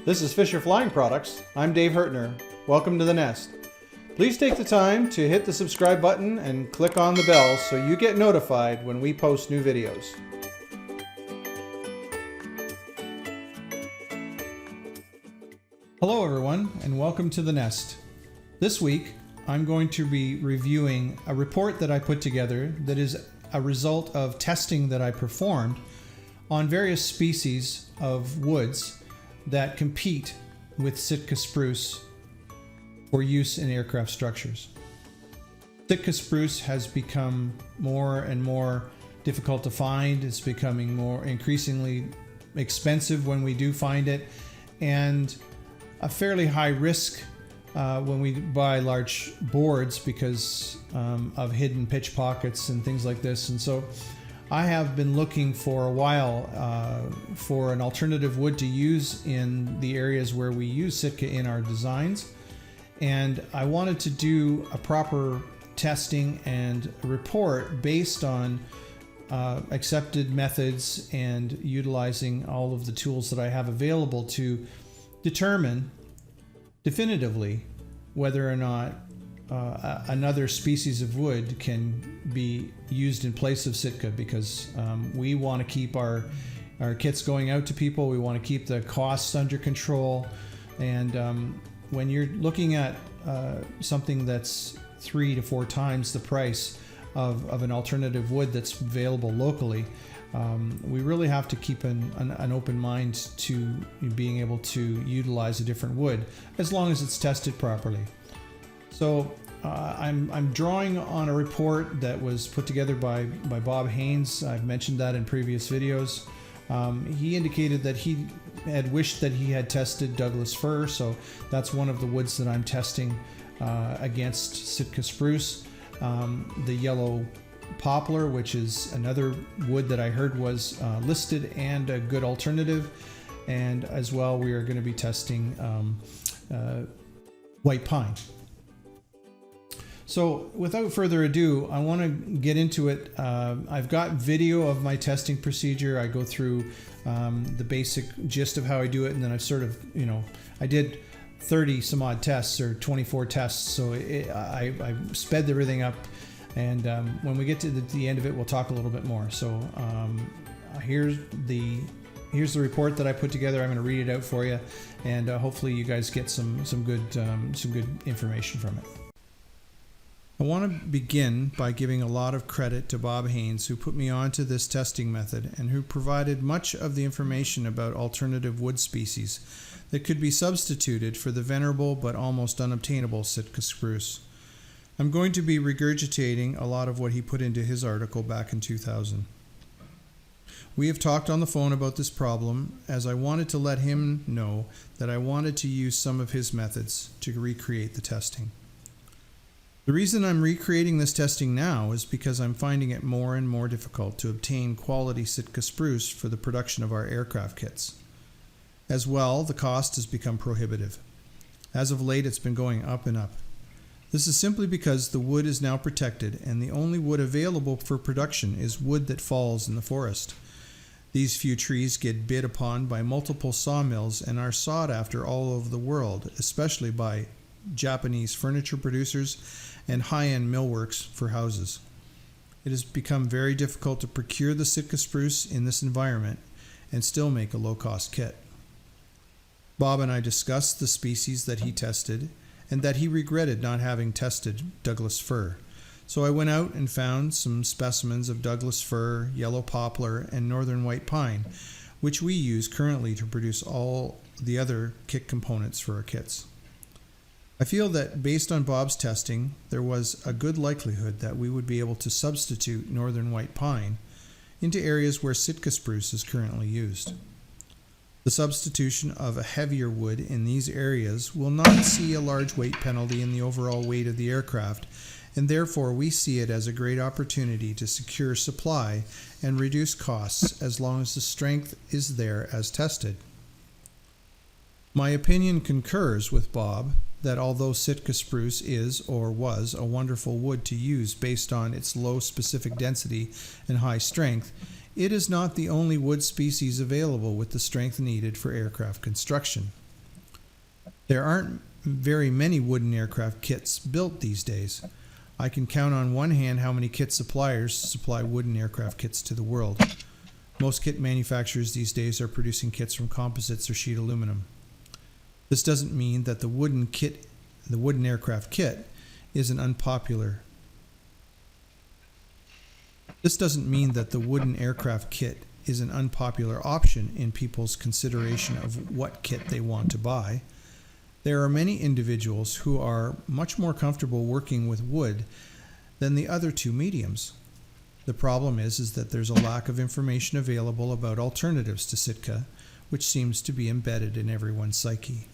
This is Fisher Flying Products. I'm Dave Hurtner. Welcome to the Nest. Please take the time to hit the subscribe button and click on the bell so you get notified when we post new videos. Hello everyone and welcome to the Nest. This week I'm going to be reviewing a report that I put together that is a result of testing that I performed on various species of woods that compete with Sitka spruce for use in aircraft structures. Sitka spruce has become more and more difficult to find. It's becoming more increasingly expensive when we do find it, and a fairly high risk when we buy large boards because of hidden pitch pockets and things like this. And so I have been looking for a while for an alternative wood to use in the areas where we use Sitka in our designs. And I wanted to do a proper testing and a report based on accepted methods and utilizing all of the tools that I have available to determine definitively whether or not another species of wood can be used in place of Sitka, because we want to keep our kits going out to people. We want to keep the costs under control. And when you're looking at something that's 3 to 4 times the price of an alternative wood that's available locally, we really have to keep an open mind to being able to utilize a different wood as long as it's tested properly. So I'm drawing on a report that was put together by Bob Haynes. I've mentioned that in previous videos. He indicated that he had wished that he had tested Douglas fir, so that's one of the woods that I'm testing against Sitka spruce. The yellow poplar, which is another wood that I heard was listed and a good alternative, and as well we are going to be testing white pine. So without further ado, I want to get into it. I've got video of my testing procedure. I go through the basic gist of how I do it, and then I've sort of, I did 30 some odd tests or 24 tests, so I sped everything up, and when we get to the end of it, we'll talk a little bit more. So here's the report that I put together. I'm going to read it out for you, and hopefully you guys get some good information from it. I want to begin by giving a lot of credit to Bob Haynes, who put me onto this testing method and who provided much of the information about alternative wood species that could be substituted for the venerable but almost unobtainable Sitka spruce. I'm going to be regurgitating a lot of what he put into his article back in 2000. We have talked on the phone about this problem, as I wanted to let him know that I wanted to use some of his methods to recreate the testing. The reason I'm recreating this testing now is because I'm finding it more and more difficult to obtain quality Sitka spruce for the production of our aircraft kits. As well, the cost has become prohibitive. As of late, it's been going up and up. This is simply because the wood is now protected, and the only wood available for production is wood that falls in the forest. These few trees get bid upon by multiple sawmills and are sought after all over the world, especially by Japanese furniture producers and high-end millworks for houses. It has become very difficult to procure the Sitka spruce in this environment and still make a low-cost kit. Bob and I discussed the species that he tested and that he regretted not having tested Douglas fir. So I went out and found some specimens of Douglas fir, yellow poplar, and northern white pine, which we use currently to produce all the other kit components for our kits. I feel that based on Bob's testing, there was a good likelihood that we would be able to substitute northern white pine into areas where Sitka spruce is currently used. The substitution of a heavier wood in these areas will not see a large weight penalty in the overall weight of the aircraft, and therefore we see it as a great opportunity to secure supply and reduce costs as long as the strength is there as tested. My opinion concurs with Bob that although Sitka spruce is or was a wonderful wood to use based on its low specific density and high strength, it is not the only wood species available with the strength needed for aircraft construction. There aren't very many wooden aircraft kits built these days. I can count on one hand how many kit suppliers supply wooden aircraft kits to the world. Most kit manufacturers these days are producing kits from composites or sheet aluminum. This doesn't mean that the wooden aircraft kit is an unpopular. This doesn't mean that the wooden aircraft kit is an unpopular option in people's consideration of what kit they want to buy. There are many individuals who are much more comfortable working with wood than the other two mediums. The problem is that there's a lack of information available about alternatives to Sitka, which seems to be embedded in everyone's psyche.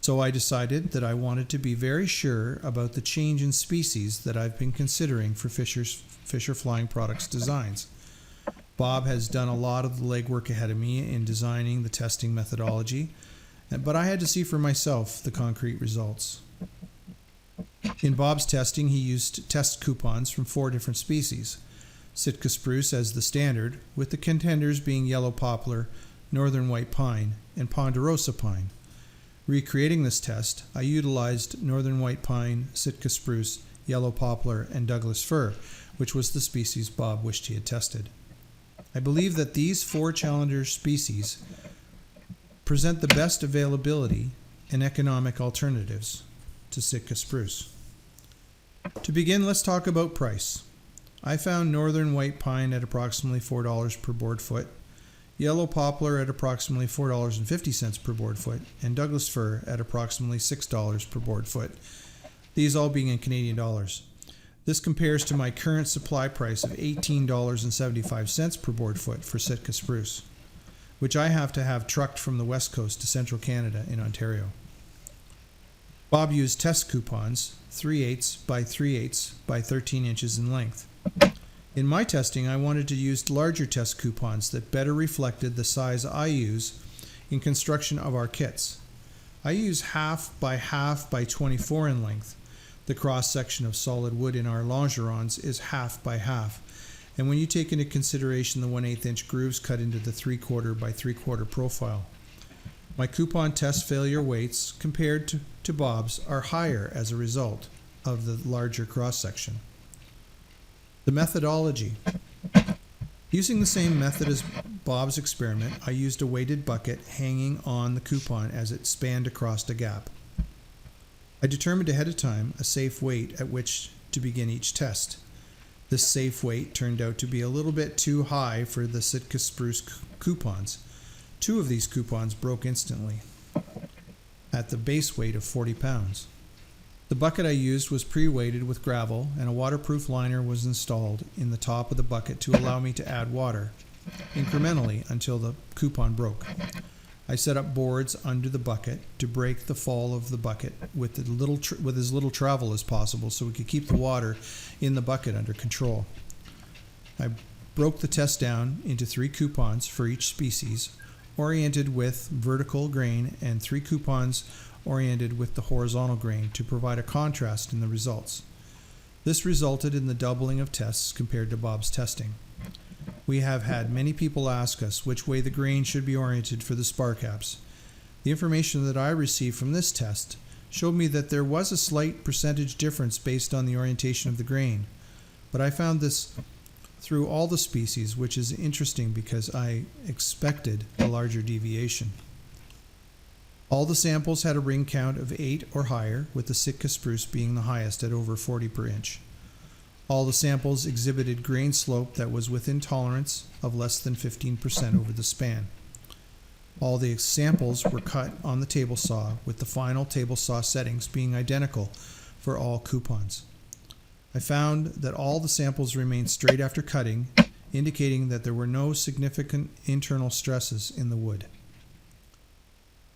So I decided that I wanted to be very sure about the change in species that I've been considering for Fisher Flying Products designs. Bob has done a lot of the legwork ahead of me in designing the testing methodology, but I had to see for myself the concrete results. In Bob's testing, he used test coupons from 4 different species. Sitka spruce as the standard, with the contenders being yellow poplar, northern white pine, and ponderosa pine. Recreating this test, I utilized northern white pine, Sitka spruce, yellow poplar, and Douglas fir, which was the species Bob wished he had tested. I believe that these 4 challenger species present the best availability and economic alternatives to Sitka spruce. To begin, let's talk about price. I found northern white pine at approximately $4 per board foot, yellow poplar at approximately $4.50 per board foot, and Douglas fir at approximately $6 per board foot, these all being in Canadian dollars. This compares to my current supply price of $18.75 per board foot for Sitka spruce, which I have to have trucked from the west coast to central Canada in Ontario. Bob used test coupons, 3/8 by 3/8 by 13 inches in length. In my testing, I wanted to use larger test coupons that better reflected the size I use in construction of our kits. I use 1/2 by 24 in length. The cross section of solid wood in our longerons is 1/2 by 1/2. And when you take into consideration the 1/8 inch grooves cut into the 3/4 by 3/4 profile. My coupon test failure weights compared to Bob's are higher as a result of the larger cross section. The methodology. Using the same method as Bob's experiment, I used a weighted bucket hanging on the coupon as it spanned across a gap. I determined ahead of time a safe weight at which to begin each test. This safe weight turned out to be a little bit too high for the Sitka spruce coupons. 2 of these coupons broke instantly at the base weight of 40 pounds. The bucket I used was pre-weighted with gravel, and a waterproof liner was installed in the top of the bucket to allow me to add water incrementally until the coupon broke. I set up boards under the bucket to break the fall of the bucket with as little travel as possible so we could keep the water in the bucket under control. I broke the test down into 3 coupons for each species, oriented with vertical grain, and 3 coupons oriented with the horizontal grain to provide a contrast in the results. This resulted in the doubling of tests compared to Bob's testing. We have had many people ask us which way the grain should be oriented for the spar caps. The information that I received from this test showed me that there was a slight percentage difference based on the orientation of the grain, but I found this through all the species, which is interesting because I expected a larger deviation. All the samples had a ring count of 8 or higher, with the Sitka spruce being the highest at over 40 per inch. All the samples exhibited grain slope that was within tolerance of less than 15% over the span. All the samples were cut on the table saw, with the final table saw settings being identical for all coupons. I found that all the samples remained straight after cutting, indicating that there were no significant internal stresses in the wood.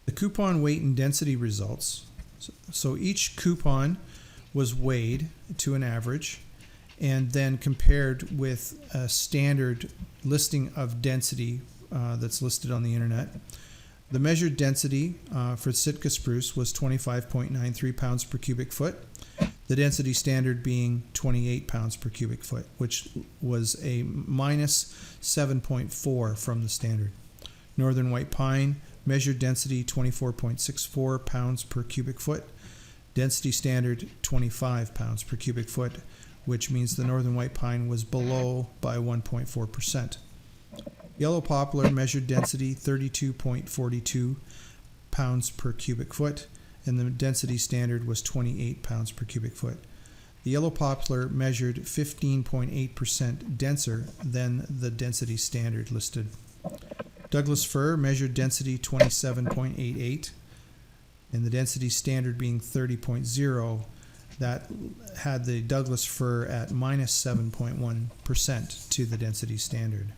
The coupon weight and density results. So each coupon was weighed to an average and then compared with a standard listing of density that's listed on the internet. The measured density for Sitka spruce was 25.93 pounds per cubic foot, the density standard being 28 pounds per cubic foot, which was a minus 7.4 from the standard. Northern white pine measured density 24.64 pounds per cubic foot, density standard 25 pounds per cubic foot, which means the northern white pine was below by 1.4%. Yellow poplar measured density 32.42 pounds per cubic foot, and the density standard was 28 pounds per cubic foot. The yellow poplar measured 15.8% denser than the density standard listed. Douglas fir measured density 27.88, and the density standard being 30.0. That had the Douglas fir at minus 7.1% to the density standard.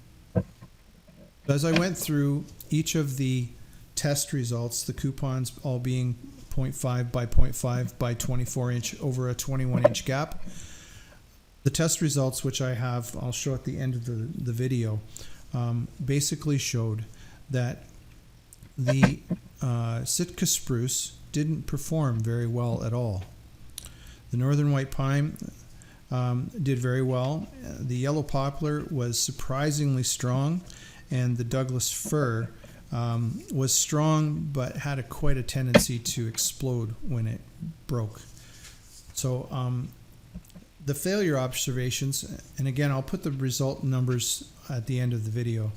As I went through each of the test results, the coupons all being 0.5 by 0.5 by 24 inch over a 21 inch gap, the test results, which I have, I'll show at the end of the video, basically showed that the Sitka spruce didn't perform very well at all. The northern white pine did very well. The yellow poplar was surprisingly strong, and the Douglas fir was strong but had quite a tendency to explode when it broke. So the failure observations, and again I'll put the result numbers at the end of the video.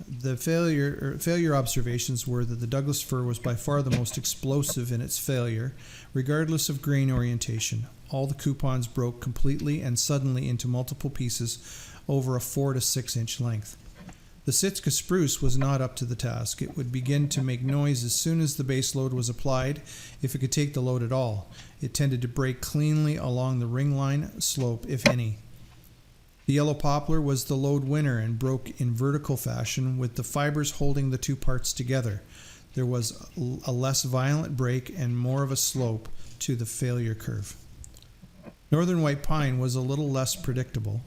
The failure observations were that the Douglas fir was by far the most explosive in its failure, regardless of grain orientation. All the coupons broke completely and suddenly into multiple pieces over a 4 to 6 inch length. The Sitka spruce was not up to the task. It would begin to make noise as soon as the base load was applied, if it could take the load at all. It tended to break cleanly along the ring line slope, if any. The yellow poplar was the load winner and broke in vertical fashion, with the fibers holding the two parts together. There was a less violent break and more of a slope to the failure curve. Northern white pine was a little less predictable.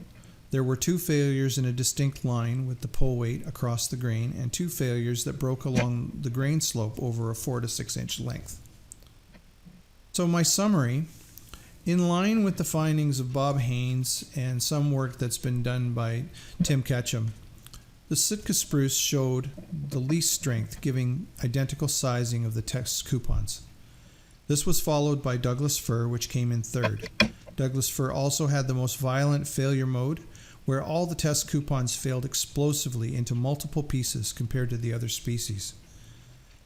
There were two failures in a distinct line with the pull weight across the grain, and two failures that broke along the grain slope over a 4 to 6 inch length. So my summary, in line with the findings of Bob Haynes and some work that's been done by Tim Ketchum, the Sitka spruce showed the least strength, giving identical sizing of the test coupons. This was followed by Douglas fir, which came in third. Douglas fir also had the most violent failure mode, where all the test coupons failed explosively into multiple pieces compared to the other species.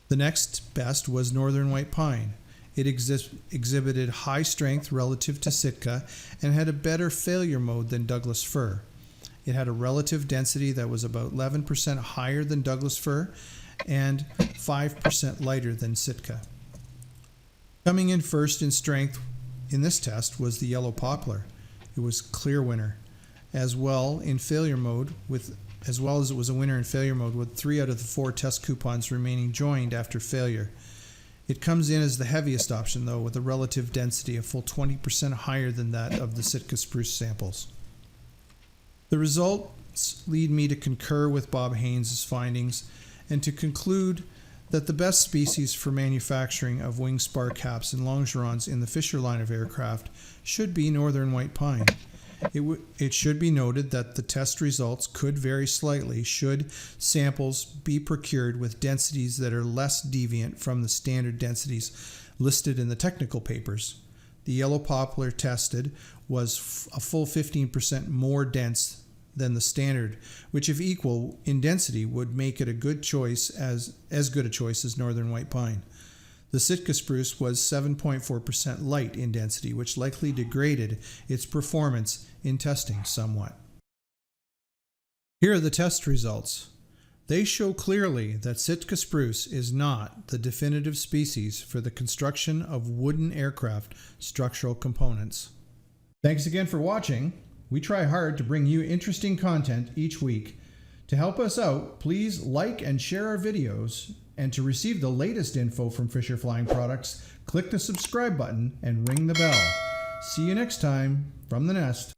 The next best was northern white pine. It exhibited high strength relative to Sitka and had a better failure mode than Douglas fir. It had a relative density that was about 11% higher than Douglas fir and 5% lighter than Sitka. Coming in first in strength in this test was the yellow poplar. It was clear winner. As well as it was a winner in failure mode, with 3 out of the 4 test coupons remaining joined after failure. It comes in as the heaviest option, though, with a relative density a full 20% higher than that of the Sitka spruce samples. The results lead me to concur with Bob Haynes' findings and to conclude that the best species for manufacturing of wing spar caps and longerons in the Fisher line of aircraft should be northern white pine. It should be noted that the test results could vary slightly should samples be procured with densities that are less deviant from the standard densities listed in the technical papers. The yellow poplar tested was a full 15% more dense than the standard, which if equal in density would make it a good choice, as good a choice as northern white pine. The Sitka spruce was 7.4% light in density, which likely degraded its performance in testing somewhat. Here are the test results. They show clearly that Sitka spruce is not the definitive species for the construction of wooden aircraft structural components. Thanks again for watching. We try hard to bring you interesting content each week. To help us out, please like and share our videos. And to receive the latest info from Fisher Flying Products, click the subscribe button and ring the bell. See you next time from the nest.